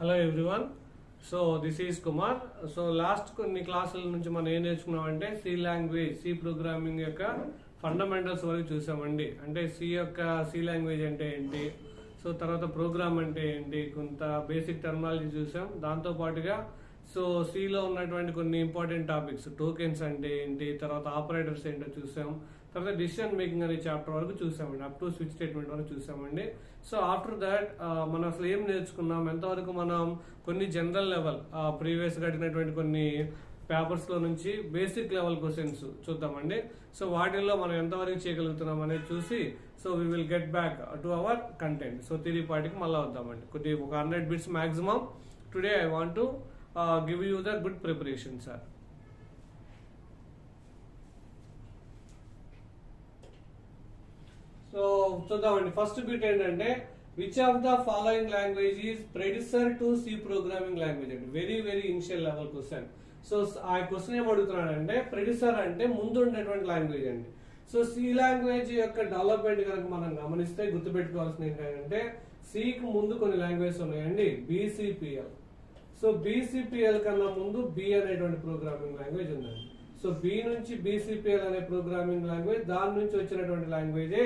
Hello everyone. So this is Kumar. So last కొన్ని క్లాసుల నుంచి మనం ఏం నేర్చుకున్నామంటే సి లాంగ్వేజ్, సి ప్రోగ్రామింగ్ యొక్క ఫండమెంటల్స్ వరకు చూసామండి. అంటే సి లాంగ్వేజ్ అంటే ఏంటి, సో తర్వాత ప్రోగ్రామ్ అంటే ఏంటి, కొంత బేసిక్ టెర్మినాలజీ చూసాం. దాంతో పాటుగా సో సిలో ఉన్నటువంటి కొన్ని ఇంపార్టెంట్ టాపిక్స్, టోకెన్స్ అంటే ఏంటి, తర్వాత ఆపరేటర్స్ ఏంటో చూసాం. తర్వాత డిసిషన్ మేకింగ్ అనే చాప్టర్ వరకు చూసామండి, అప్ టు స్విచ్ స్టేట్మెంట్ వరకు చూసామండి. సో ఆఫ్టర్ దాట్ మనం అసలు ఏం నేర్చుకున్నాం, ఎంతవరకు మనం కొన్ని జనరల్ లెవెల్ ప్రీవియస్ గడిచినటువంటి కొన్ని పేపర్స్ లో నుంచి బేసిక్ లెవెల్ క్వశ్చన్స్ చూద్దామండి. సో వాటిల్లో మనం ఎంతవరకు చేయగలుగుతున్నాం అనేది చూసి so we will get back to our content. So తిరిగి పాటికి మళ్ళీ వద్దామండి. కొద్ది ఒక 100 bits maximum. Today I want to give you the good preparation, sir. So చూద్దామండి. ఫస్ట్ బిట్ ఏంటంటే which of the following language is predecessor to C programming language అండి. Very very initial level question. So ఆ question ఏం అడుగుతున్నాడంటే ప్రెడిసర్ అంటే ముందు ఉండేటువంటి language అండి. So C language యొక్క డెవలప్మెంట్ కనుక మనం గమనిస్తే గుర్తుపెట్టుకోవాల్సింది ఏంటంటే సికి ముందు కొన్ని లాంగ్వేజెస్ ఉన్నాయండి, బీసీపీఎల్. సో బీసీపీఎల్ కన్నా ముందు బి అనేటువంటి ప్రోగ్రామింగ్ లాంగ్వేజ్ ఉందండి. సో బి నుంచి బీసీపీఎల్ అనే ప్రోగ్రామింగ్ లాంగ్వేజ్, దాని నుంచి వచ్చినటువంటి లాంగ్వేజే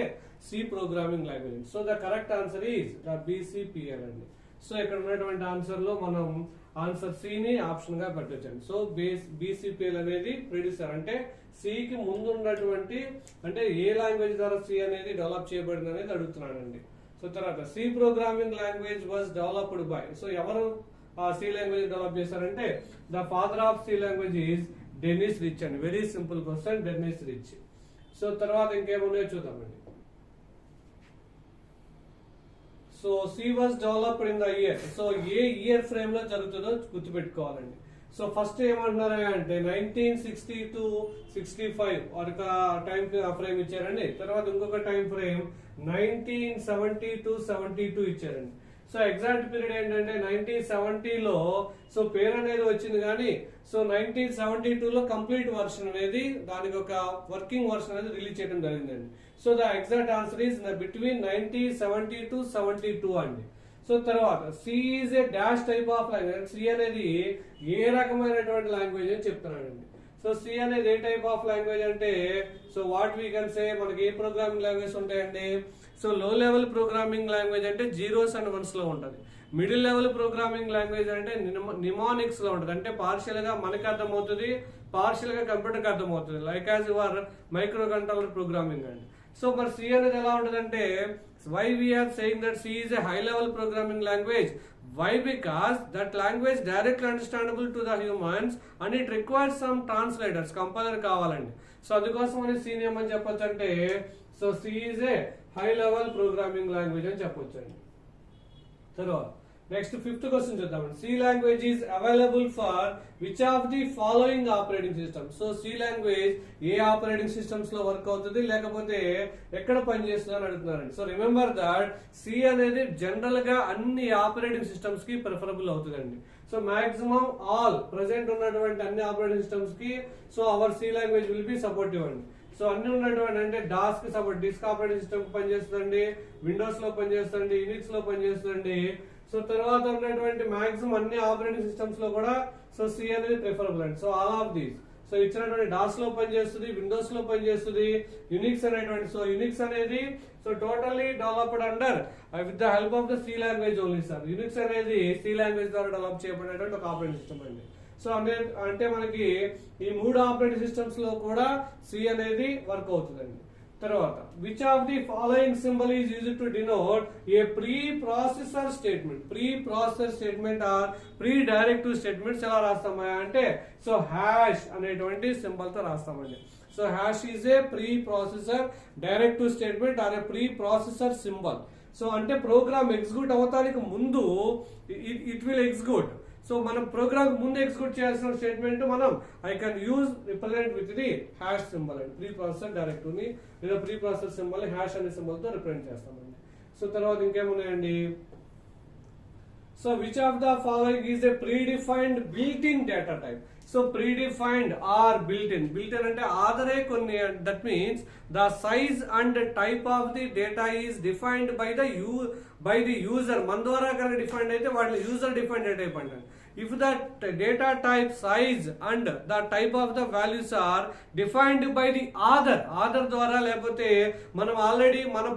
C programming language. So the correct answer is the BCPL అండి. సో ఇక్కడ ఉన్నటువంటి ఆన్సర్ లో మనం ఆన్సర్ సి ని ఆప్షన్ గా పెట్టొచ్చండి. సో బీసీపీఎల్ అనేది ప్రెడిసర్ అంటే సికి ముందు ఉన్నటువంటి, అంటే ఏ లాంగ్వేజ్ ద్వారా సి అనేది డెవలప్ చేయబడింది అనేది అడుగుతున్నాడండి. సో తర్వాత C programming language was developed by, so ఎవరు సి లాంగ్వేజ్ డెవలప్ చేశారంటే the father of C language is Dennis Ritchie అండి. Very simple question, Dennis Ritchie. So తర్వాత ఇంకేమున్నాయో చూద్దామండి. So C was developed in the year. So ఏ year frame లో జరుగుతుందో గుర్తుపెట్టుకోవాలండి. So first ఏమంటున్నారు అంటే 1960 to 65 ఒక టైం ఫ్రేమ్ ఇచ్చారండి. తర్వాత ఇంకొక టైం ఫ్రేమ్ 1970 to 72 ఇచ్చారండి. సో ఎగ్జాక్ట్ పీరియడ్ ఏంటంటే 1970లో సో పేరు అనేది వచ్చింది, కానీ సో 1972లో కంప్లీట్ వర్షన్ అనేది, దానికి ఒక వర్కింగ్ వర్షన్ అనేది రిలీజ్ చేయడం జరిగిందండి. So the exact answer is between 1970 to 72 అండి. సో తర్వాత C is a dash type of language. C అనేది ఏ రకమైనటువంటి లాంగ్వేజ్ అని చెప్తున్నాడండి. సో సి అనేది ఏ టైప్ ఆఫ్ లాంగ్వేజ్ అంటే so what we can say, మనకి ఏ ప్రోగ్రామింగ్ లాంగ్వేజ్ ఉంటాయండి. So low level programming language అంటే జీరోస్ అండ్ వన్స్ లో ఉంటుంది. మిడిల్ లెవెల్ ప్రోగ్రామింగ్ లాంగ్వేజ్ అంటే నిమానిక్స్ లో ఉంటుంది. అంటే పార్షియల్ గా మనకి అర్థమవుతుంది, పార్షియల్ గా కంప్యూటర్ కి అర్థమవుతుంది, like as your microcontroller programming అండి. సో మరి సి అనేది ఎలా ఉంటుంది అంటే why we are saying that C is a high level programming language. Why? Because that language directly understandable to the humans and it requires some translators, compiler కావాలండి. So అందుకోసం అని C ఏమని చెప్పొచ్చు అంటే so C is a high level programming language అని చెప్పొచ్చు అండి. తర్వాత నెక్స్ట్ ఫిఫ్త్ క్వశ్చన్ చూద్దామండి. C language is available for which of the following operating system. So C language ఏ ఆపరేటింగ్ సిస్టమ్స్ లో వర్క్ అవుతుంది, లేకపోతే ఎక్కడ పనిచేస్తుంది అని అడుగుతున్నారండి. సో రిమెంబర్ దట్ సి అనేది జనరల్ గా అన్ని ఆపరేటింగ్ సిస్టమ్స్ కి ప్రిఫరబుల్ అవుతుందండి. సో మాక్సిమం ఆల్ ప్రెసెంట్ ఉన్నటువంటి అన్ని ఆపరేటింగ్ సిస్టమ్స్ కి so our C language will be supportive అండి. సో అన్ని ఉన్నటువంటి అంటే డాస్ కి సపోర్ట్, డిస్క్ ఆపరేటింగ్ సిస్టమ్ పనిచేస్తుందండి, విండోస్ లో పనిచేస్తుంది, యూనిక్స్ లో పనిచేస్తుంది. సో తర్వాత ఉన్నటువంటి మాక్సిమం అన్ని ఆపరేటింగ్ సిస్టమ్స్ లో కూడా సో సి అనేది ప్రిఫరబుల్ అండి. So all of these so ఇచ్చినటువంటి డాస్ లో పనిచేస్తుంది, విండోస్ లో పనిచేస్తుంది, యునిక్స్ అనేటువంటి. సో యునిక్స్ అనేది so totally developed under with the help of the C language only sir. Unix అనేది సి లాంగ్వేజ్ ద్వారా డెవలప్ చేయబడినటువంటి ఒక ఆపరేటింగ్ సిస్టమ్ అండి. సో అంటే మనకి ఈ 3 ఆపరేటింగ్ సిస్టమ్స్ లో కూడా సి అనేది వర్క్ అవుతుందండి. తర్వాత which of the following symbol is used to denote a preprocessor statement. Preprocessor statement or pre directive statements ఎలా రాస్తామా అంటే సో హ్యాష్ అనేటువంటి సింబల్ తో రాస్తామండి. So hash is a preprocessor directive statement or a preprocessor symbol. So అంటే program execute అవటానికి ముందు it will execute. So మనం ప్రోగ్రామ్ ముందు ఎగ్జిక్యూట్ చేయాల్సిన స్టేట్మెంట్ మనం I can use represent with the hash symbol అండి. Preprocessor directive ని లేదా ప్రీ ప్రాసెసర్ సింబల్ హ్యాష్ అనే సింబల్ తో రిప్రజెంట్ చేస్తామండి. సో తర్వాత ఇంకేమున్నాయండి. So which of the following is a predefined built in data type. So predefined or built in. Built in అంటే ఆదరే కొన్ని, that means the size and type of the data is defined by the by the user, మన ద్వారా కనుక defined అయితే వాటిని user defined data type అంటారు. If the data type, size and the type of the values are defined by the author ద్వారా, లేకపోతే మనం already మనం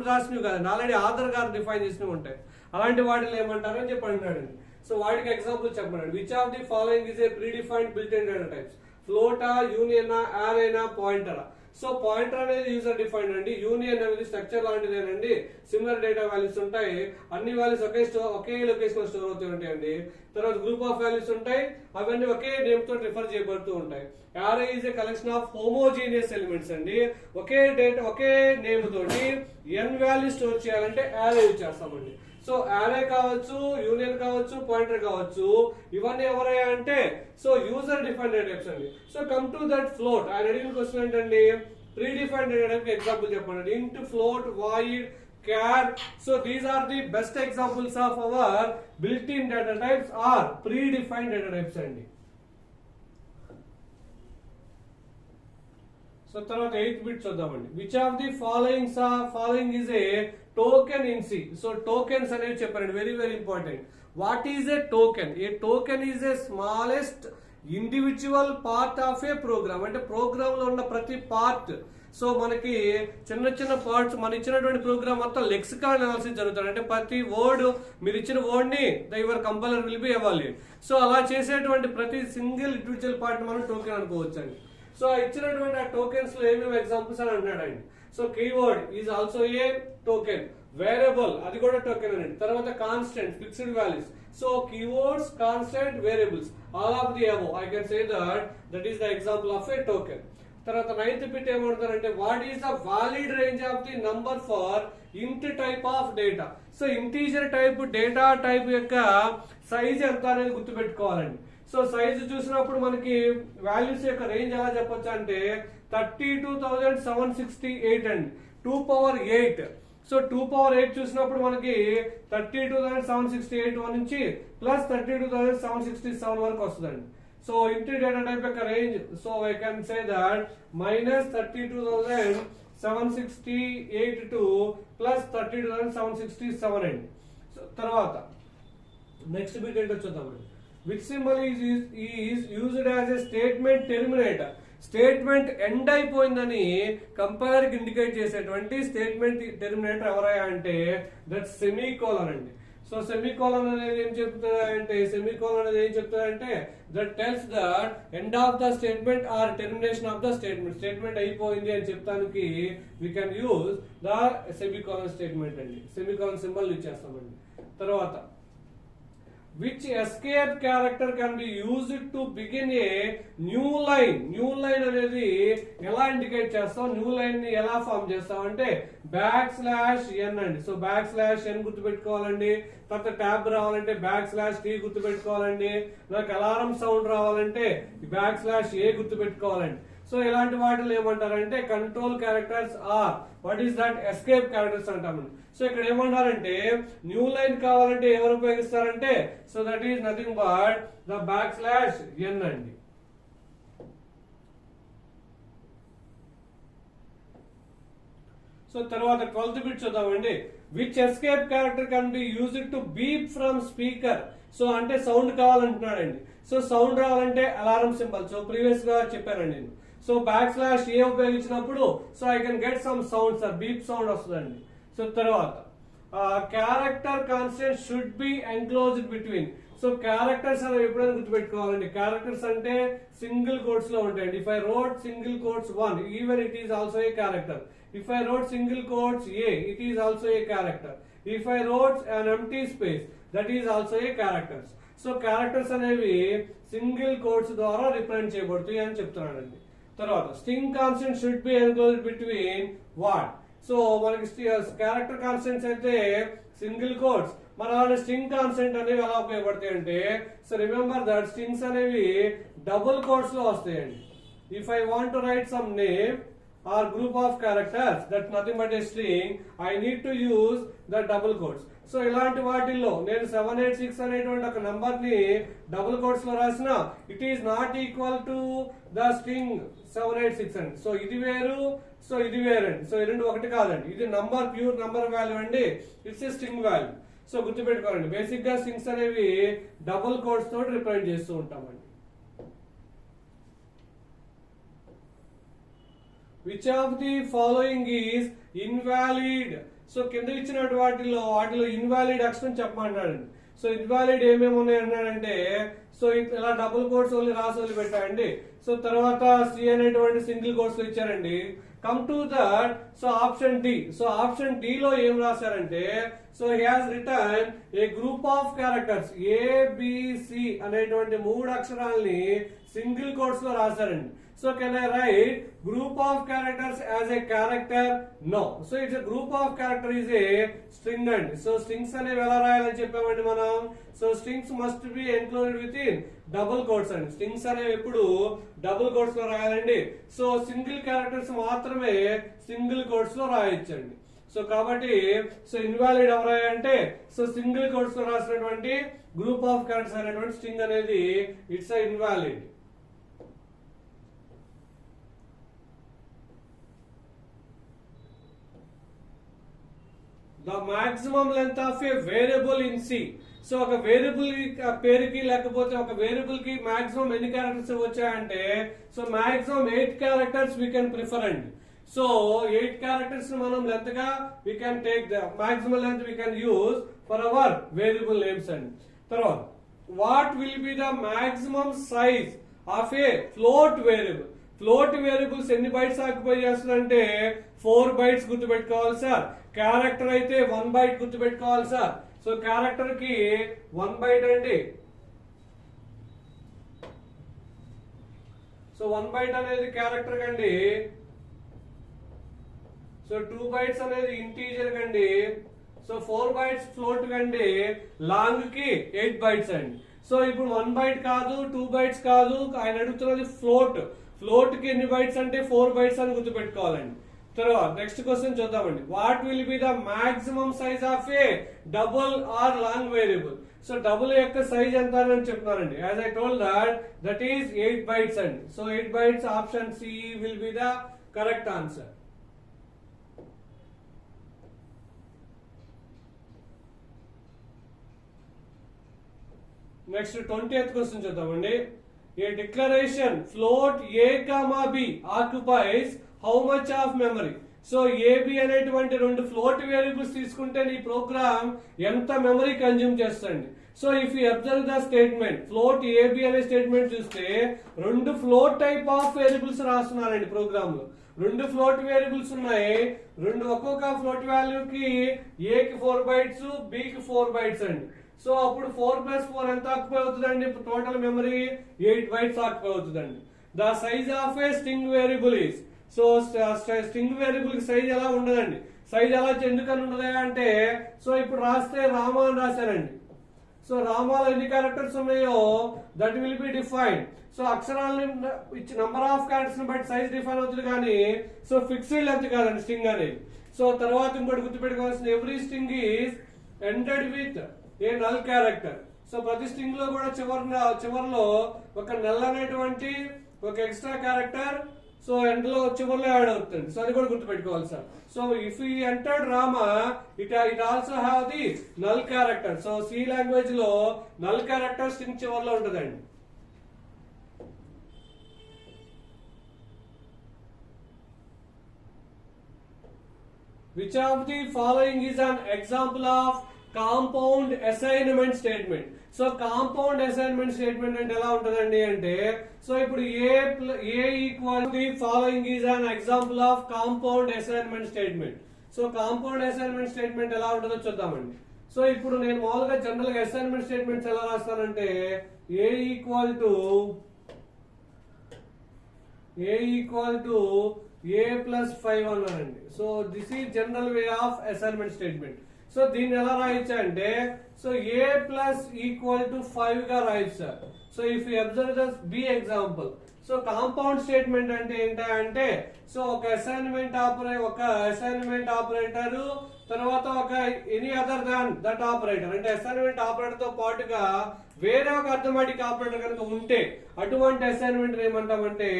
రాసినవి కాదండి, ఆల్రెడీ ఆథర్ గారు డిఫైన్ చేసినవి ఉంటాయి, అలాంటి వాటిని ఏమంటారు అని చెప్పి అంటున్నాడండి. సో వాటికి ఎగ్జాంపుల్ చెప్పండి. Which of the following is a pre defined built in data types? ఫ్లోటా, యూనియనా, అరేనా, పాయింటరా? సో పాయింటర్ అనేది యూజర్ డిఫైన్డ్ అండి, యూనియన్ అనేది స్ట్రక్చర్ లాంటిదేనండి, సిమిలర్ డేటా వాల్యూస్ ఉంటాయి, అన్ని వాల్యూస్ ఒకే లొకేషన్ లో స్టోర్ అవుతూ ఉంటాయండి. తర్వాత గ్రూప్ ఆఫ్ వాల్యూస్ ఉంటాయి, అవన్నీ ఒకే నేమ్ తోటి రిఫర్ చేయబడుతూ ఉంటాయి. అరే is a collection of homogeneous elements అండి, ఒకే డేటా ఒకే నేమ్ తోటి ఎన్ వాల్యూ స్టోర్ చేయాలంటే అరే యూజ్ చేస్తామండి. సో అరే కావచ్చు, యూనియన్ కావచ్చు, పాయింటర్ కావచ్చు, ఇవన్నీ ఎవరయ్యా అంటే so user defined data types అండి. So come to that float, ఆయన అడిగిన క్వశ్చన్ ఏంటండి, predefined data type example చెప్పండి. Int, float, void, char. So these are the best examples of our built-in data types or predefined data types అండి. So తర్వాత 8th bit చూద్దామండి. Which of the following is a token in C? So tokens అనేవి చెప్పండి, very very important. What is a token? A token is a smallest individual part of a program. అంటే program లో ఉన్న ప్రతి part, so మనకి చిన్న చిన్న parts, మన ఇచ్చినటువంటి ప్రోగ్రామ్ అంతా లెక్సికల్ అనాలిసిస్ జరుగుతుంది. అంటే ప్రతి వర్డ్, మీరు ఇచ్చిన వర్డ్ ని your compiler will be evaluate. So అలా చేసేటువంటి ప్రతి సింగిల్ ఇండివిజువల్ పార్ట్ మనం టోకెన్ అనుకోవచ్చు అండి. సో ఇచ్చినటువంటి ఆ టోకెన్స్ లో ఏమేమి ఎగ్జాంపుల్స్ అని అంటున్నాడండి. So keyword is also a token, variable అది కూడా టోకెన్ అండి. తర్వాత constant, fixed values. So keywords, constant, variables, all of the above I can say that is the example of a token. తర్వాత 9th bit ఏమంటారంటే what is the valid range of the number for int type of data? So integer type data type యొక్క size ఎంత అనేది గుర్తుపెట్టుకోవాలండి. So size చూసినప్పుడు మనకి values యొక్క range ఎలా చెప్పొచ్చు అంటే 32,768 అండి, 2 పవర్ 8. సో 2 పవర్ 8 చూసినప్పుడు మనకి 32,768 నుంచి ప్లస్ 32,767 వరకు వస్తుందండి. సో ఇంటి డేటా టైప్ యొక్క range, so I can say that minus 32,768 to plus 32,767 అండి. సో తర్వాత నెక్స్ట్ బిట్ ఏంటో చూద్దామండి. Which symbol is used as a statement terminator? Statement end అయిపోయిందని కంపైలర్ కి ఇండికేట్ చేసేటువంటి స్టేట్మెంట్ టెర్మినేటర్ ఎవరయ్యా అంటే దట్ సెమీకోలన్ అండి. సో సెమీకోలన్ అనేది ఏం చెప్తుందంటే that tells that end of the statement or termination of the statement. Statement అయిపోయింది అని చెప్తానికి we can use the semicolon statement అండి. సెమీకోలన్ సింబల్ యూజ్ చేస్తామండి. తర్వాత which escape character can be used to begin a new line? New line అనేది ఎలా indicate చేస్తాం, new line ని ఎలా ఫామ్ చేస్తాం అంటే \n అండి. సో \n గుర్తుపెట్టుకోవాలండి. తర్వాత ట్యాబ్ రావాలంటే \t గుర్తుపెట్టుకోవాలండి. నాకు అలారం సౌండ్ రావాలంటే \a గుర్తుపెట్టుకోవాలండి. సో ఇలాంటి వాటిని ఏమంటారంటే control characters or what is that escape characters అంటామండి. సో ఇక్కడ ఏమంటారంటే న్యూ లైన్ కావాలంటే ఎవరు ఉపయోగిస్తారంటే so that is nothing but the \n అండి. సో తర్వాత 12th బిట్ చూద్దామండి. Which escape character can be used to beep from speaker? So అంటే సౌండ్ కావాలంటున్నాడండి. సో సౌండ్ రావాలంటే అలారం సింబల్, సో ప్రీవియస్ గా చెప్పానండి నేను. సో \a ఉపయోగించినప్పుడు so I can get some sound, sir beep sound వస్తుందండి. So తర్వాత character constant should be enclosed between. So characters అనేవి ఎప్పుడైనా గుర్తుపెట్టుకోవాలండి. క్యారెక్టర్స్ అంటే సింగిల్ కోట్స్ లో ఉంటాయండి. If I wrote single quotes 1 even it is also a character. If I wrote single quotes A, it is also a character. If I wrote an empty space, that is also a characters. So characters అనేవి single quotes ద్వారా represent చేయబడుతాయి అని చెప్తున్నానండి. తర్వాత string constant should be enclosed between what? So మనకి character constants అయితే single quotes, మన అలాంటి string constant అనేవి ఎలా ఉపయోగపడతాయి అంటే సో రిమెంబర్ దట్ స్ట్రింగ్స్ అనేవి డబుల్ కోట్స్ లో వస్తాయండి. If I want to write some name or group of characters, that nothing but a string, I need to use the double quotes. So ఇలాంటి వాటిల్లో నేను 786 అనేటువంటి ఒక నంబర్ ని double quotes లో రాసిన it is not equal to the string 786 అండి. So ఇది వేరు, సో ఇది వేరండి. సో ఈ రెండు ఒకటి కాదండి. ఇది నంబర్, ప్యూర్ నంబర్ వాల్యూ అండి, it's a string value. So గుర్తుపెట్టుకోండి, బేసిక్ గా స్ట్రింగ్స్ అనేవి డబుల్ కోట్స్ తోటి రిప్రజెంట్ చేస్తూ ఉంటామండి. Which of the following is invalid. So కింద ఇచ్చిన వాటిలో ఇన్వాలిడ్ అక్షరం చెప్పమన్నాడండి. సో ఇన్వాలిడ్ ఏమేమి ఉన్నాయి అన్నాడంటే, సో ఇలా డబుల్ కోట్స్ ఓన్లీ రాసి వదిలి పెట్టండి. సో తర్వాత సి అనేటువంటి సింగిల్ కోట్స్ లో ఇచ్చారండి. Come to that, so option D. So option D లో ఏం రాశారంటే, so he has return a group of characters ABC అనేటువంటి 3 అక్షరాలని సింగిల్ కోట్స్ లో రాశారండి. So can I write group of characters as a character? No. So it's a group of character is a string and so strings అనేవి ఎలా రాయాలని చెప్పామండి మనం. So strings must be enclosed within double quotes అండి. strings అనేవి ఎప్పుడు double quotes లో రాయాలండి. So single characters మాత్రమే సింగిల్ కోట్స్ లో రాయొచ్చండి. సో కాబట్టి సో ఇన్వాలిడ్ ఎవరయ్యా అంటే, సో సింగిల్ కోట్స్ లో రాసినటువంటి గ్రూప్ ఆఫ్ క్యారెక్టర్స్ అనేటువంటి స్ట్రింగ్ అనేది it's a invalid. The maximum length of a variable in C. So ఒక వేరియబుల్ పేరుకి లేకపోతే ఒక వేరియబుల్ కి మాక్సిమం ఎన్ని క్యారెక్టర్స్ వచ్చాయంటే, so maximum 8 characters we can prefer అండి. సో 8 క్యారెక్టర్స్ మనం లెంత్ గా we can take the maximum length we can use for hour variable names అండి. తర్వాత what will be the maximum size of A float variable. Float variables ఎన్ని bytes occupy చేస్తుందంటే 4 bytes గుర్తుపెట్టుకోవాలి sir. Character అయితే 1 byte గుర్తుపెట్టుకోవాలి sir. So character కి 1 byte అండి. So 1 byte అనేది క్యారెక్టర్ కండి. సో 2 బైట్స్ అనేది ఇంటీజర్ కండి. సో 4 బైట్స్ ఫ్లోట్ కండి. లాంగ్ కి 8 బైట్స్ అండి. సో ఇప్పుడు 1 బైట్ కాదు, 2 బైట్స్ కాదు, ఆయన అడుగుతున్నది ఫ్లోట్. ఫ్లోట్ కి ఎన్ని బైట్స్ అంటే 4 బైట్స్ అని గుర్తుపెట్టుకోవాలండి. తర్వాత నెక్స్ట్ క్వశ్చన్ చూద్దామండి. What will be the maximum size of a double or long variable. So double యొక్క సైజ్ ఎంత అని చెప్తున్నారండి. As I told that is 8 bytes అండి. So 8 bytes option C will be the correct answer. Next 20th question చూద్దామండి. A declaration float a comma b occupies how much of memory. So AB అనేటువంటి 2 float variables తీసుకుంటే నీ program ఎంత memory consume చేస్తుంది. So if you observe the statement, float AB అనే statement చూస్తే 2 float type of variables రాస్తున్నారండి program లో. 2 float variables ఉన్నాయి. ఒక్కొక్క ఫ్లోట్ వాల్యూకి ఏ కి 4 బైట్స్, బి కి 4 బైట్స్ అండి. సో అప్పుడు 4 + 4 ఎంత ఆక్యుపై అవుతుందండి టోటల్ మెమరీ? 8 బైట్స్ ఆక్యుపై అవుతుందండి. The size of a string variable is. So string variable కి సైజ్ ఎలా ఉండదండి. సైజ్ ఎలా ఎందుకని ఉండదా అంటే, సో ఇప్పుడు రాస్తే రామ అని రాశారండి. సో రామాలో ఎన్ని క్యారెక్టర్స్ ఉన్నాయో that will be defined. So అక్షరాలని ఇచ్చి నంబర్ ఆఫ్ క్యారెక్టర్స్ బట్టి సైజ్ డిఫైన్ అవుతుంది కానీ సో ఫిక్స్డ్ లెంత్ కాదండి స్ట్రింగ్ అనేది. సో తర్వాత ఇంకోటి గుర్తుపెట్టుకోవాల్సిన, every string is ended with a null character. So ప్రతి స్ట్రింగ్ లో కూడా చివరిలో ఒక నల్ అనేటువంటి ఒక ఎక్స్ట్రా క్యారెక్టర్ సో ఎండ్ లో చివరిలో యాడ్ అవుతుంది. సో అది కూడా గుర్తుపెట్టుకోవాలి sir. So if you entered Rama it also have the null character. So C language లో నల్ క్యారెక్టర్ స్ట్రింగ్ చివరిలో ఉంటుందండి. Which of the following is an example of compound assignment statement. So compound assignment statement అంటే ఎలా ఉంటుందండి అంటే, so ఇప్పుడు a equal the following is an example of compound assignment statement. So compound assignment statement ఎలా ఉంటుందో చూద్దామండి. So ఇప్పుడు నేను మామూలుగా జనరల్ గా అసైన్మెంట్ స్టేట్మెంట్స్ ఎలా రాస్తానంటే ఏ ఈక్వల్ టు a+5 అన్నానండి. So this is general way of assignment statement. So దీన్ని ఎలా రాయొచ్చు అంటే, సో a+=5 గా రాయొచ్చు sir. So if you observe this be example. So compound statement అంటే ఏంటంటే, సో ఒక అసైన్మెంట్ ఆపరేటర్ తర్వాత ఒక any other than that operator అంటే అసైన్మెంట్ ఆపరేటర్ తో పాటుగా వేరే ఒక అర్థమెటిక్ ఆపరేటర్ కనుక ఉంటే అటువంటి అసైన్మెంట్ ఏమంటామంటే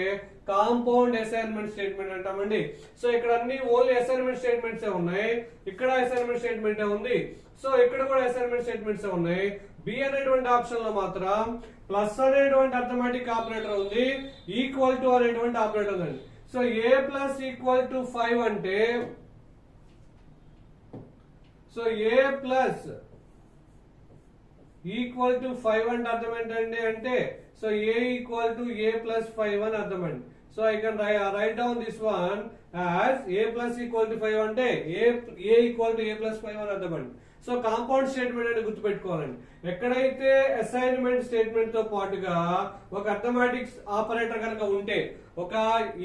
కాంపౌండ్ అసైన్మెంట్ స్టేట్మెంట్ అంటామండి. సో ఇక్కడ అన్ని ఓన్లీ అసైన్మెంట్ స్టేట్మెంట్స్ ఉన్నాయి, ఇక్కడ అసైన్మెంట్ స్టేట్మెంట్ ఉంది, సో ఇక్కడ కూడా అసైన్మెంట్ స్టేట్మెంట్స్ ఉన్నాయి. బి అనేటువంటి ఆప్షన్ లో మాత్రం ప్లస్ అనేటువంటి అర్థమెటిక్ ఆపరేటర్ ఉంది, ఈక్వల్ టు అనేటువంటి ఆపరేటర్ ఉంది. So A plus equal to 5 అంటే so A plus equal to 5 అంటే అర్థం ఏంటండి అంటే so A equal to A plus 5 అని అర్థం అండి. So I can write down this one as a plus equal to 5 అంటే ఏ ఈక్వల్ టు ఏ ప్లస్ 5 అని అర్థం అండి. సో కాంపౌండ్ స్టేట్మెంట్ అని గుర్తుపెట్టుకోవాలండి. ఎక్కడైతే అసైన్మెంట్ స్టేట్మెంట్ తో పాటుగా ఒక అర్థమెటిక్స్ ఆపరేటర్ కనుక ఉంటే ఒక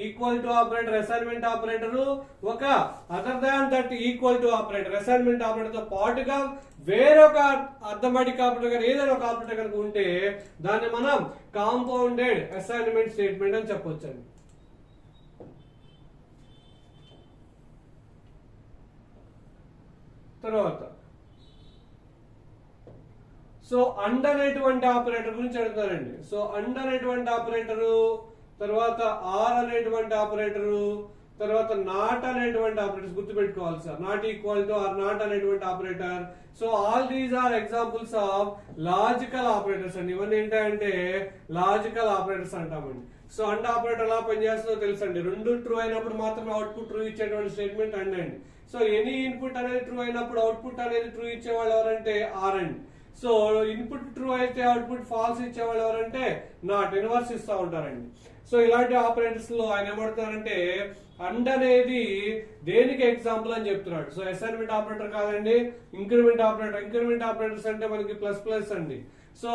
equal to operator assignment operator, ఒక other than that equal to operator assignment operator తో పాటుగా వేరొక అర్థమెటిక్ ఆపరేటర్ ఏదైనా ఒక ఆపరేటర్ కనుక ఉంటే దాన్ని మనం కాంపౌండెడ్ అసైన్మెంట్ స్టేట్మెంట్ అని చెప్పొచ్చండి. తర్వాత సో అండ్ అనేటువంటి ఆపరేటర్ గురించి అడుగుతారండి. సో అండ్ అనేటువంటి ఆపరేటరు, తర్వాత ఆర్ అనేటువంటి ఆపరేటరు, తర్వాత నాట్ అనేటువంటి ఆపరేటర్స్ గుర్తుపెట్టుకోవాలి sir. Not equal to or not అనేటువంటి operator. So all these are examples of logical operators అండి. ఇవన్నీ ఏంటంటే లాజికల్ ఆపరేటర్స్ అంటామండి. సో అండ్ ఆపరేటర్ ఎలా పనిచేస్తుందో తెలుసండి. రెండు ట్రూ అయినప్పుడు మాత్రమే అవుట్పుట్ ట్రూ ఇచ్చేటువంటి స్టేట్మెంట్ అండ్ అండి. సో ఎనీ ఇన్పుట్ అనేది ట్రూ అయినప్పుడు అవుట్పుట్ అనేది ట్రూ ఇచ్చేవాళ్ళు ఎవరంటే ఆర్ అండి. సో ఇన్పుట్ ట్రూ అయితే అవుట్పుట్ ఫాల్స్ ఇచ్చేవాళ్ళు ఎవరంటే నాట్, ఇన్వర్స్ ఇస్తా ఉంటారండి. సో ఇలాంటి ఆపరేటర్స్ లో ఆయన ఏమంటారంటే అండ్ అనేది దేనికి ఎగ్జాంపుల్ అని చెప్తున్నాడు. సో అసైన్మెంట్ ఆపరేటర్ కాదండి, ఇంక్రిమెంట్ ఆపరేటర్. ఇంక్రిమెంట్ ఆపరేటర్స్ అంటే మనకి ప్లస్ ప్లస్ అండి. సో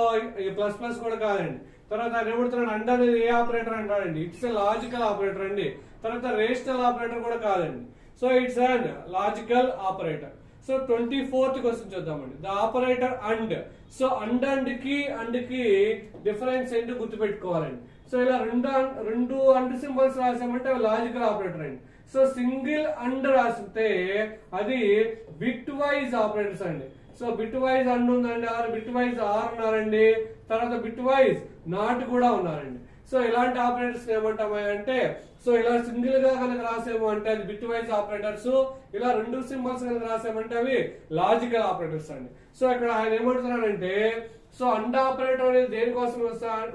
ప్లస్ ప్లస్ కూడా కాదండి. తర్వాత ఆయన ఏమంటున్నాడు అండ్ అనేది ఏ ఆపరేటర్ అంటాడండి, ఇట్స్ ఎ లాజికల్ ఆపరేటర్ అండి. తర్వాత రేషనల్ ఆపరేటర్ కూడా కాదండి. So it's and logical operator. So 24th question చూద్దామండి. The operator and. So and కి డిఫరెన్స్ ఏంటో గుర్తుపెట్టుకోవాలండి. సో ఇలా రెండు అండ్ సింబల్స్ రాసామంటే లాజికల్ ఆపరేటర్ అండి. సో సింగిల్ అండ్ రాస్తే అది బిట్ వైజ్ ఆపరేటర్స్ అండి. సో బిట్ వైజ్ అండ్ ఉందండి, బిట్ వైజ్ ఆర్ ఉన్నారండి, తర్వాత బిట్ వైజ్ నాట్ కూడా ఉన్నారండి. సో ఇలాంటి ఆపరేటర్స్ ఏమంటామా అంటే సో ఇలా సింగిల్ గా కనుక రాసేమో అంటే అది బిట్ వైజ్ ఆపరేటర్స్, ఇలా రెండు సింబల్స్ కనుక రాసామంటే అవి లాజికల్ ఆపరేటర్స్ అండి. సో ఇక్కడ ఆయన ఏమంటున్నాడంటే సో అండ్ ఆపరేటర్ అనేది దేనికోసం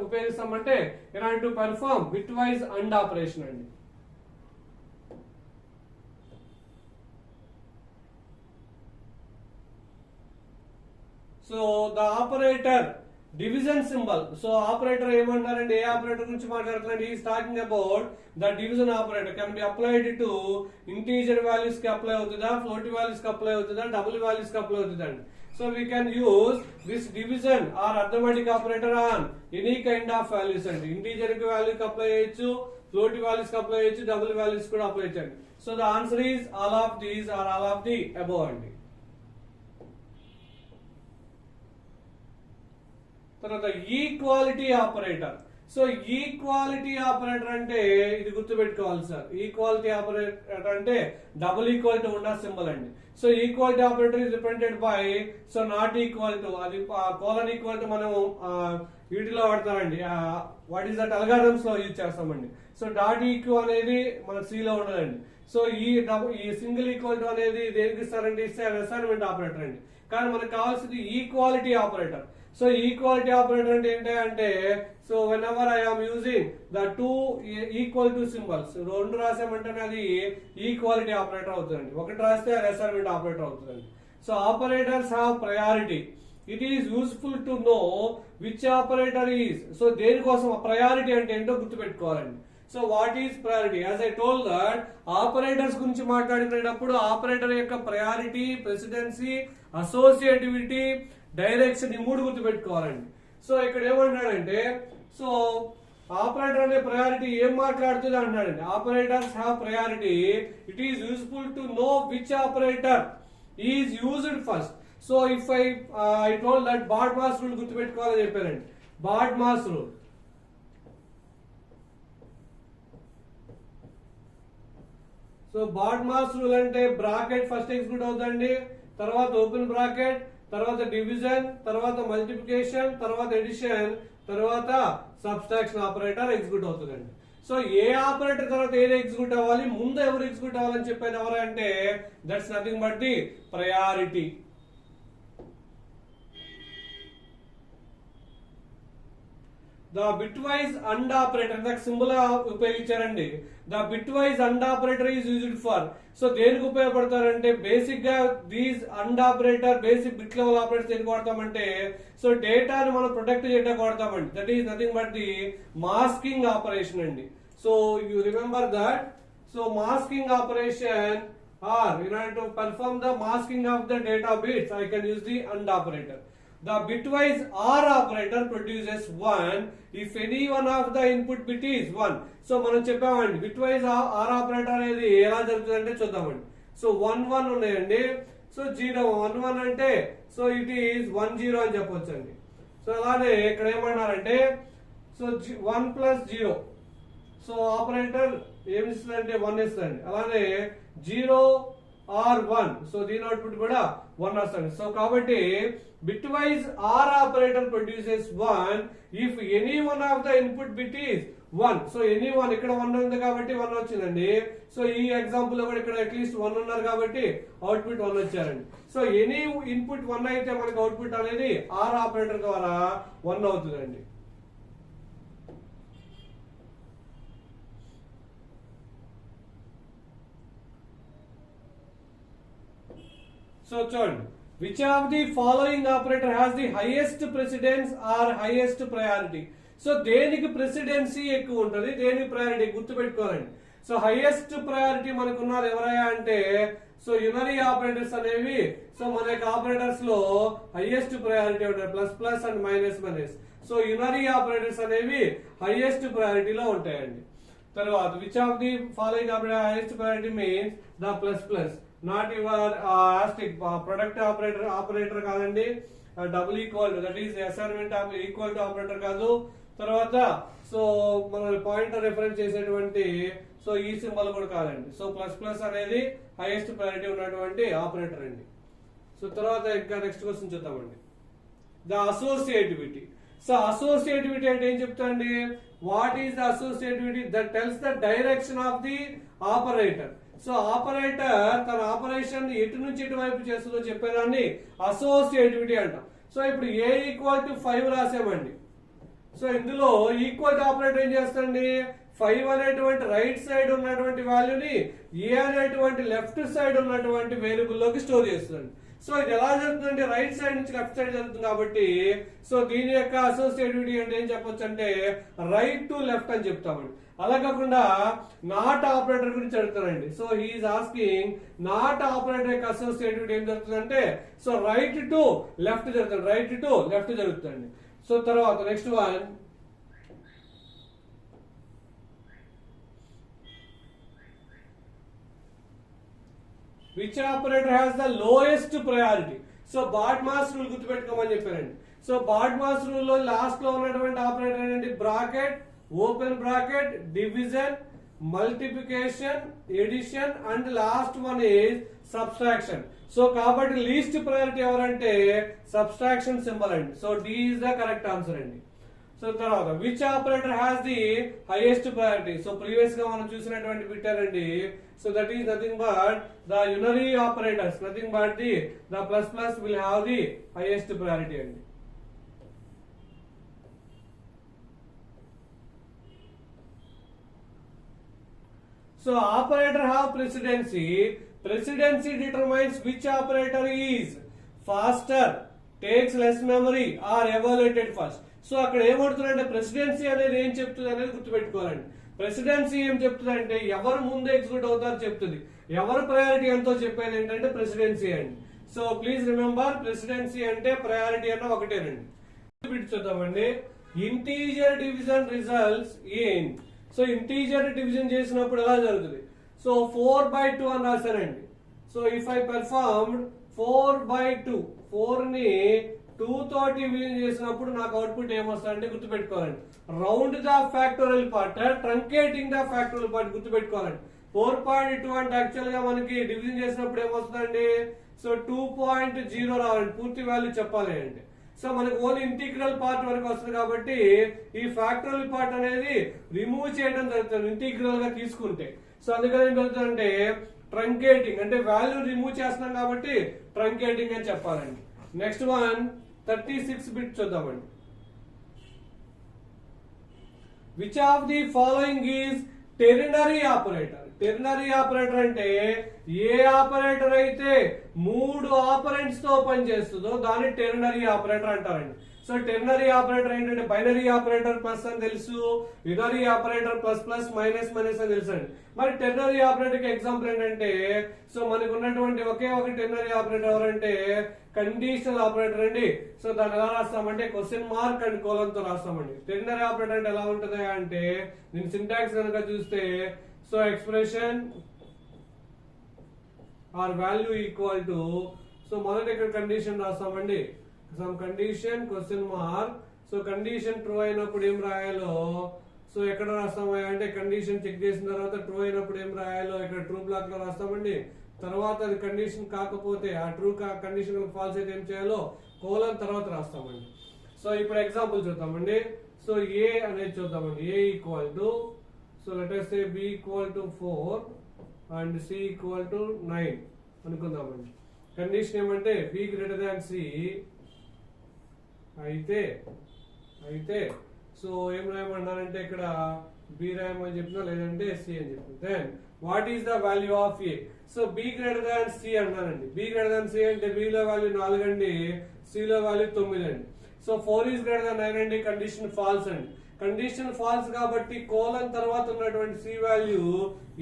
ఉపయోగిస్తామంటే ఇలాంటి perform bitwise and operation అండి. So the operator division symbol. So operator ఏమంటారండి, ఏ ఆపరేటర్ గురించి మాట్లాడుతున్నాడు, is talking about the division operator. Can be applied to integer values కి అప్లై అవుతుందా, ఫ్లోటింగ్ వాల్యూస్ కి అప్లై అవుతుందా, డబుల్ వాల్యూస్ కి అప్లై అవుతుందండి. So we can use this division or arithmetic operator on any kind of values అండి. Integer కి value కి apply చేయొచ్చు, ఫ్లోటింగ్ వాల్యూస్ కి అప్లై చేయొచ్చు, డబుల్ వాల్యూస్ కూడా అప్లై చేయండి. So the answer is all of these or all of the above అండి. తర్వాత equality operator. So equality operator అంటే ఇది గుర్తుపెట్టుకోవాలి సార్. ఈక్వాలిటీ ఆపరేటర్ అంటే డబుల్ ఈక్వల్ టు ఉన్న సింబల్ అండి. So equality operator is represented by so not equal to, అది కోలన్ ఈక్వల్ టు మనం వీటిలో వాడతామండి. వాట్ ఈస్ దట్ అల్గారిథమ్స్ లో యూజ్ చేస్తామండి. సో డాట్ ఈక్యూ అనేది మన సి లో ఉండదండి. సో ఈ సింగిల్ ఈక్వల్ టు అనేది దేనికి ఇస్తారంటే ఇస్తే అసైన్మెంట్ ఆపరేటర్ అండి. కానీ మనకు కావాల్సింది equality operator. So equality operator అంటే ఏంటంటే so whenever I am using the two equal to symbols, రెండు రాసామంటే అది ఈక్వాలిటీ ఆపరేటర్ అవుతుందండి. ఒకటి రాస్తే అది అసైన్మెంట్ ఆపరేటర్ అవుతుందండి. So operators have priority. It is useful to know which operator is. So దేనికోసం ప్రయారిటీ అంటే ఏంటో గుర్తుపెట్టుకోవాలండి. So what is priority? As I told that operators గురించి మాట్లాడుకునేటప్పుడు ఆపరేటర్ యొక్క ప్రయారిటీ, ప్రెసిడెన్సీ, అసోసియేటివిటీ, డైరెక్షన్, ఈ మూడు గుర్తుపెట్టుకోవాలండి. సో ఇక్కడ ఏమంటాడంటే సో ఆపరేటర్ అనే ప్రయారిటీ ఏం మాట్లాడుతుంది అంటున్నాడండి. Operators have priority. It is useful to know which operator is used first. So if I told that BODMAS rule గుర్తుపెట్టుకోవాలని చెప్పారండి. BODMAS rule. So BODMAS rule అంటే బ్రాకెట్ ఫస్ట్ ఎగ్జిక్యూట్ అవుతుందండి, తర్వాత open bracket, తర్వాత division, తర్వాత multiplication, తర్వాత addition, తర్వాత subtraction operator execute అవుతుందండి. సో ఏ ఆపరేటర్ తర్వాత ఏది ఎగ్జిక్యూట్ అవ్వాలి, ముందు ఎవరు ఎగ్జిక్యూట్ అవ్వాలని చెప్పేది ఎవరంటే that's nothing but the priority. The bitwise AND operator నాకు సింబల్ ఉపయోగించారండి. The bitwise AND operator is used for. So దేనికి ఉపయోగపడతారంటే బేసిక్ గా these AND operator basic bit level operators దేనికి వాడతామంటే సో డేటాను మనం ప్రొటెక్ట్ చేయడానికి వాడతామండి. That is nothing but the masking operation అండి. So you remember that. So masking operation or in order to perform the masking of the data bits I can use the AND operator. The bitwise OR operator produces 1 if any one of the input bit is 1. So మనం చెప్పామండి bitwise OR operator అనేది ఎలా జరుగుతుందంటే చూద్దామండి. So 1 1 ఉన్నాయండి, so 0 1 1 అంటే so it is 1 0 అని చెప్పొచ్చండి. సో అలానే ఇక్కడ ఏమన్నారంటే సో 1 ప్లస్ 0, సో ఆపరేటర్ ఏమి ఇస్తుందంటే 1 ఇస్తుందండి. అలానే 0 or 1, సో దీని అవుట్పుట్ కూడా 1 వస్తుంది. సో కాబట్టి bitwise OR operator produces 1 if any one of the input bit is 1. So any one ఇక్కడ 1 ఉంది కాబట్టి 1 వచ్చిందండి. సో ఈ ఎగ్జాంపుల్ లో కూడా ఇక్కడ అట్లీస్ట్ 1 ఉన్నారు కాబట్టి అవుట్పుట్ 1 వచ్చారండి. సో ఎనీ ఇన్పుట్ 1 అయితే మనకి అవుట్పుట్ అనేది OR ఆపరేటర్ ద్వారా 1 అవుతుందండి. సో చూడండి, which of the following operator has the highest precedence or highest priority? So దేనికి ప్రెసిడెన్సీ ఎక్కువ ఉంటుంది, దేనికి ప్రయారిటీ గుర్తుపెట్టుకోవాలండి. సో హైయెస్ట్ ప్రయారిటీ మనకు ఉన్నది ఎవరయ్యా అంటే సో యునరీ ఆపరేటర్స్ అనేవి. సో మన యొక్క ఆపరేటర్స్ లో హైయెస్ట్ ప్రయారిటీ ఉంటాయి, plus plus and minus minus. So unary operators అనేవి హైయెస్ట్ ప్రయారిటీలో ఉంటాయండి. తర్వాత which of the following operator highest priority means the plus plus, not your asterisk product operator కాదండి, double equal that is assignment equal to operator కాదు. తర్వాత so మన pointer reference చేసేటువంటి so ఈ సింబల్ కూడా కాదండి. సో ప్లస్ ప్లస్ అనేది highest priority ఉన్నటువంటి ఆపరేటర్ అండి. సో తర్వాత ఇంకా నెక్స్ట్ క్వశ్చన్ చూద్దామండి, ద అసోసియేటివిటీ. సో అసోసియేటివిటీ అంటే ఏం చెప్తాండి, what is the associativity? That tells the direction of the operator. So operator తన ఆపరేషన్ ఎటు నుంచి ఎటువైపు చేస్తుందో చెప్పేదాన్ని అసోసియేటివిటీ అంటాం. సో ఇప్పుడు ఏ ఈక్వల్ టు 5 రాసామండి. సో ఇందులో ఈక్వల్ టు ఆపరేటర్ ఏం చేస్తండి, 5 అనేటువంటి రైట్ సైడ్ ఉన్నటువంటి వాల్యూని ఏ అనేటువంటి లెఫ్ట్ సైడ్ ఉన్నటువంటి వేరియబుల్ లోకి స్టోర్ చేస్తుంది. సో ఇది ఎలా జరుగుతుందంటే రైట్ సైడ్ నుంచి లెఫ్ట్ సైడ్ జరుగుతుంది కాబట్టి సో దీని యొక్క అసోసియేటివిటీ అంటే ఏం చెప్పొచ్చు అంటే రైట్ టు లెఫ్ట్ అని చెప్తామండి. అలా కాకుండా నాట్ ఆపరేటర్ గురించి అడుగుతానండి. So he is asking not operator యొక్క అసోసియేటివిటీ ఏం జరుగుతుందంటే సో రైట్ టు లెఫ్ట్ జరుగుతుంది, రైట్ టు లెఫ్ట్ జరుగుతుంది. సో తర్వాత next one, which operator has the lowest priority? So BODMAS rule గుర్తుపెట్టుకోమని చెప్పారండి. సో బాడ్మాస్ రూల్ లో లాస్ట్ లో ఉన్నటువంటి ఆపరేటర్ ఏంటంటే bracket, open bracket, division, multiplication, addition and last one is subtraction. So కాబట్టి least priority ఎవరంటే subtraction symbol అండి. So D is the correct answer అండి. సో తర్వాత which operator has the highest priority? So previous గా మనం చూసినటువంటి పెట్టారండి. So that is nothing but the unary operators, nothing but the plus plus will have the highest priority అండి. So operator have precedency. Precedency determines which operator is faster, takes less memory or evaluated first. So అక్కడ ఏమవుతుందంటే presidency అనేది ఏం చెప్తుంది అనేది గుర్తుపెట్టుకోవాలండి. Presidency ఏం చెప్తుంది అంటే ఎవరు ముందు ఎగ్జిక్యూట్ అవుతారో చెప్తుంది, ఎవరు ప్రయారిటీ ఎంతో చెప్పేది ఏంటంటే ప్రెసిడెన్సీ అండి. సో ప్లీజ్ రిమెంబర్ ప్రెసిడెన్సీ అంటే ప్రయారిటీ అన్న ఒకటేనండి. చూద్దామండి, integer division results in. So integer division చేసినప్పుడు ఎలా జరుగుతుంది? సో 4/2 అని రాశానండి. సో ఇఫ్ ఐ పెర్ఫార్మ్డ్ 4/2, 4 ని 2 తోటి డివిజన్ చేసినప్పుడు నాకు అవుట్పుట్ ఏమొస్తుందంటే గుర్తుపెట్టుకోవాలండి, round the factorial part, truncating the factorial part గుర్తుపెట్టుకోవాలండి. 4.2 అంటే యాక్చువల్ గా మనకి డివిజన్ చేసినప్పుడు ఏమొస్తుందండి, సో 2.0 రావాలండి, పూర్తి వాల్యూ చెప్పాలి అంటే. సో మనకు ఓన్లీ ఇంటిగ్రల్ పార్ట్ వరకు వస్తుంది కాబట్టి ఈ ఫ్యాక్టరల్ పార్ట్ అనేది రిమూవ్ చేయడం జరుగుతుంది ఇంటిగ్రల్ గా తీసుకుంటే. సో అందుకని ఏం జరుగుతుందంటే ట్రంకేటింగ్, అంటే వాల్యూ రిమూవ్ చేస్తున్నాం కాబట్టి ట్రంకేటింగ్ అని చెప్పాలండి. నెక్స్ట్ వన్ 36 బిట్ చూద్దామండి. Which of the following is ternary operator? Ternary operator అంటే ఏ ఆపరేటర్ అయితే 3 ఆపరెంట్స్ తో పనిచేస్తుందో దాన్ని టెర్నరీ ఆపరేటర్ అంటారండి. సో టెర్నరీ ఆపరేటర్ ఏంటంటే బైనరీ ఆపరేటర్ ప్లస్ అని తెలుసు, unary operator plus plus minus minus అని తెలుసు అండి. మరి టెర్నరీ ఆపరేటర్ కి ఎగ్జాంపుల్ ఏంటంటే, సో మనకు ఉన్నటువంటి ఒకే ఒక టెర్నరీ ఆపరేటర్ ఎవరంటే కండిషనల్ ఆపరేటర్ అండి. సో దాన్ని ఎలా రాస్తామంటే క్వశ్చన్ మార్క్ అండ్ కోలన్ తో రాస్తామండి. టెర్నరీ ఆపరేటర్ అంటే ఎలా ఉంటుంది అంటే దీని సింటాక్స్ కనుక చూస్తే, so expression or value equal to, so మొదట ఇక్కడ కండిషన్ రాస్తామండి, some condition question mark. So condition true అయినప్పుడు ఏం రాయాలో, సో ఎక్కడ రాస్తామా అంటే కండిషన్ చెక్ చేసిన తర్వాత ట్రూ అయినప్పుడు ఏం రాయాలో ఇక్కడ ట్రూ బ్లాక్ లో రాస్తామండి. తర్వాత అది కండిషన్ కాకపోతే ఆ ట్రూ కండిషన్ ఫాల్స్ అయితే ఏం చేయాలో కోలన్ తర్వాత రాస్తామండి. సో ఇప్పుడు ఎగ్జాంపుల్ చూద్దామండి. సో ఏ అనేది చూద్దామండి. A equal to, so let us say b equal to 4 and c equal to 9 అనుకుందామండి. కండిషన్ ఏమంటే b గ్రేటర్ దాన్ c అయితే సో ఏం రాయమన్నారంటే ఇక్కడ b రాయమని చెప్పినా లేదంటే c అని చెప్పిన. Then what is the value of a? So b greater than c అన్నారండి. b గ్రేటర్ దాన్ c అంటే b లో వాల్యూ 4 అండి, c లో వాల్యూ 9 అండి. సో 4 ఈస్ గ్రేటర్ దాన్ 9 అండి, కండిషన్ ఫాల్స్ అండి. కండిషన్ ఫాల్స్ కాబట్టి కోలన్ తర్వాత ఉన్నటువంటి సి వాల్యూ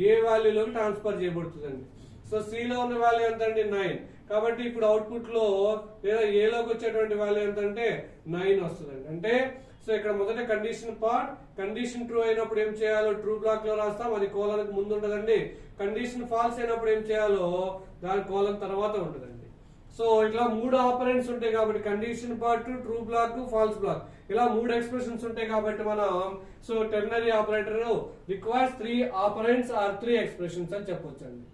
ఏ వాల్యూలోకి ట్రాన్స్ఫర్ చేయబడుతుందండి. సో సి లో ఉన్న వాల్యూ ఎంత అండి 9. కాబట్టి ఇప్పుడు అవుట్పుట్ లో లేదా ఏలోకి వచ్చేటువంటి వాల్యూ ఎంత అంటే 9 వస్తుందండి. అంటే సో ఇక్కడ మొదట కండిషన్ పార్ట్, కండిషన్ ట్రూ అయినప్పుడు ఏం చేయాలో ట్రూ బ్లాక్ లో రాస్తాం, అది కోలన్ ముందు ఉంటదండి. కండిషన్ ఫాల్స్ అయినప్పుడు ఏం చేయాలో దాని కోలన్ తర్వాత ఉంటదండి. సో ఇట్లా 3 ఆపరెంట్స్ ఉంటాయి కాబట్టి condition part, true block, false block, ఇలా 3 ఎక్స్ప్రెషన్స్ ఉంటాయి కాబట్టి మనం so ternary operator requires 3 operands or 3 expressions అని చెప్పొచ్చు అండి.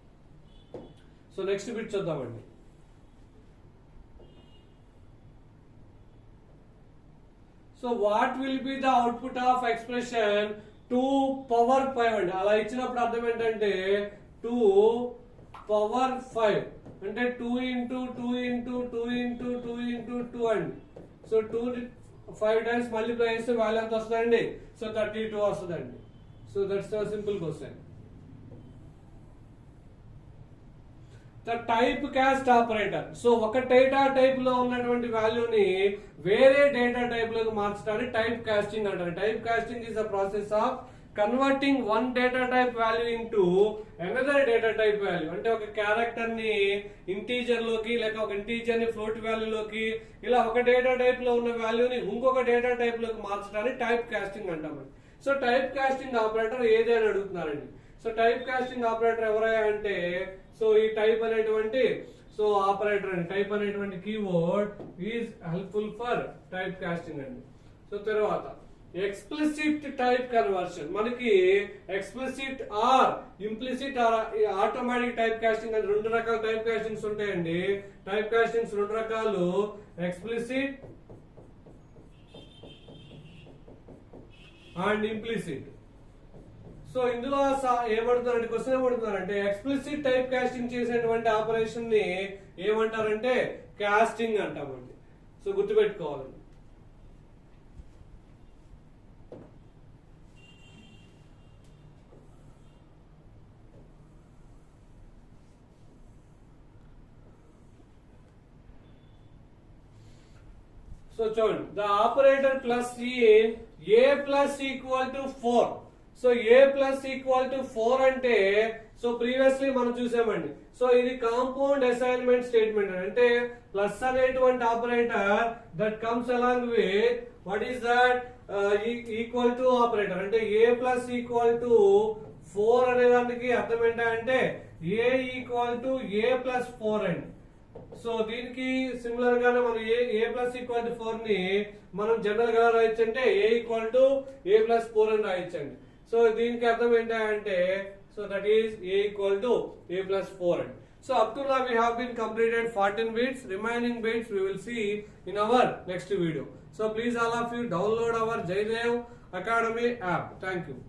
సో నెక్స్ట్ బిట్ చూద్దామండి. So what will be the output of expression 2 power 5 అండి. అలా ఇచ్చినప్పుడు అర్థం ఏంటంటే 2 పవర్ 5 అంటే 2 ఇంటూ 2 ఇంటూ 2 ఇంటూ 2 ఇంటూ 2 అండి. సో 2 5 టైమ్స్ మల్టిప్లై చేస్తే వాల్యూ ఎంత వస్తుందండి, సో 32 వస్తుందండి. So that's the simple question. The type cast operator. So ఒక డేటా టైప్ లో ఉన్నటువంటి వాల్యూని వేరే డేటా టైప్ లోకి మార్చడానికి టైప్ కాస్టింగ్ అంటారు. Type casting is the process of converting one data type value into another data type value. అంటే ఒక క్యారెక్టర్ ని ఇంటీజర్ లోకి లేక ఒక ఇంటీజర్ ని ఫ్లోట్ వాల్యూ లోకి ఇలా ఒక డేటా టైప్ లో ఉన్న వాల్యూని ఇంకొక డేటా టైప్ లోకి మార్చడానికి టైప్ కాస్టింగ్ అంటామండి. సో టైప్ కాస్టింగ్ ఆపరేటర్ ఏది అని అడుగుతున్నారండి. సో టైప్ కాస్టింగ్ ఆపరేటర్ ఎవరయ్యా అంటే, సో ఈ టైప్ అనేటువంటి సో ఆపరేటర్ అండి. టైప్ అనేటువంటి keyword is helpful for type casting అండి. సో తర్వాత ఎక్స్ప్లిసిట్ టైప్ కన్వర్షన్. మనకి explicit or implicit or automatic type casting అని 2 రకాల టైప్ కాస్టింగ్స్ ఉంటాయండి. టైప్ కాస్టింగ్స్ 2 రకాలు, ఎక్స్ప్లిసిట్ అండ్ ఇంప్లిసిట్. సో ఇందులో ఏమడుతున్నారంటే క్వశ్చన్ ఏమడుతున్నారంటే ఎక్స్ప్లిసిట్ టైప్ కాస్టింగ్ చేసేటువంటి ఆపరేషన్ ని ఏమంటారంటే కాస్టింగ్ అంటామండి. సో గుర్తుపెట్టుకోవాలండి. సో చూడండి, the operator plus a plus equal to 4. So A plus equal to 4 అంటే సో ప్రీవియస్లీ మనం చూసామండి. సో ఇది కాంపౌండ్ అసైన్మెంట్ స్టేట్మెంట్ అంటే ప్లస్ అనేటువంటి operator that comes along with what is that equal to operator. అంటే ఏ plus equal to 4 అనే దానికి అర్థం ఏంటంటే ఏ ఈక్వల్ టు ఏ ప్లస్ 4 అండి. సో దీనికి సిమిలర్ గానే మనం ఏ ప్లస్ ఈక్వల్ టు 4 ని మనం జనరల్ గా రాయొచ్చు అంటే ఏ ఈక్వల్ టు ఏ ప్లస్ 4 అని రాయొచ్చండి. సో దీనికి అర్థం ఏంటంటే So that is A equal to A plus 4. So up to now we have been completed 14 bits. Remaining bits we will see in our next video. So please all of you download our Jaidev Academy app. Thank you.